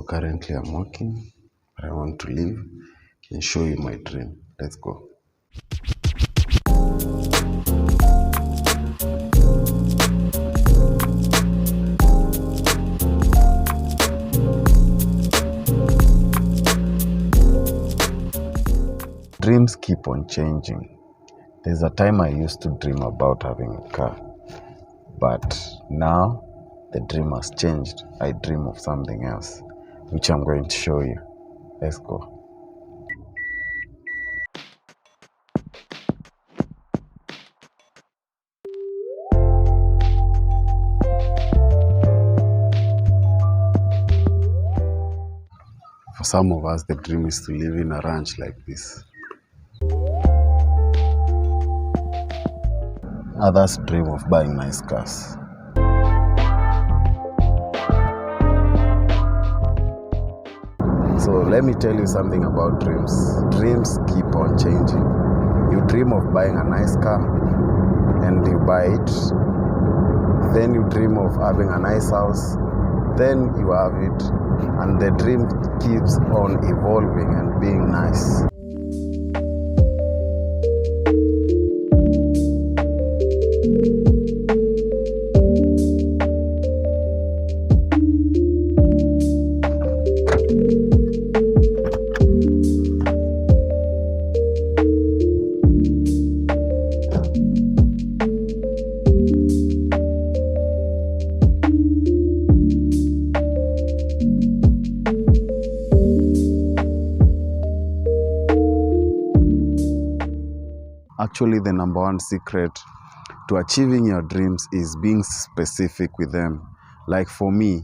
currently I'm working, but I want to leave and show you my dream. Let's go. Dreams keep on changing. There's a time I used to dream about having a car, but now the dream has changed. I dream of something else, which I'm going to show you. Let's go. For some of us, the dream is to live in a ranch like this. Others dream of buying nice cars. So let me tell you something about dreams. Dreams keep on changing. You dream of buying a nice car and you buy it. Then you dream of having a nice house. Then you have it. And the dream keeps on evolving and being nice. Actually, the number one secret to achieving your dreams is being specific with them. Like for me,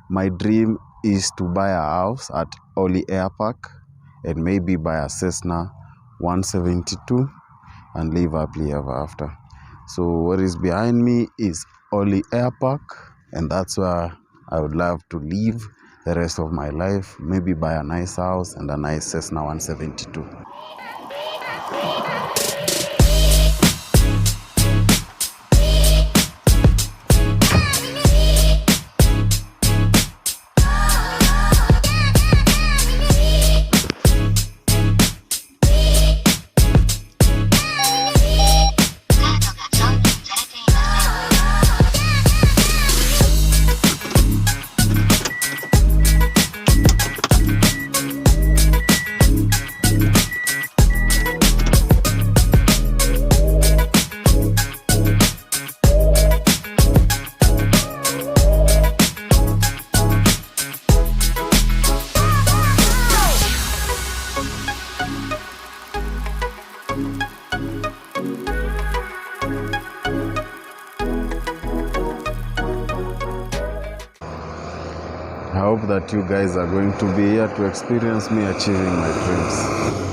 my dream is to buy a house at Orly Airpark and maybe buy a Cessna 172 and live happily ever after. So what is behind me is Orly Airpark, and that's where I would love to live the rest of my life. Maybe buy a nice house and a nice Cessna 172. I hope that you guys are going to be here to experience me achieving my dreams.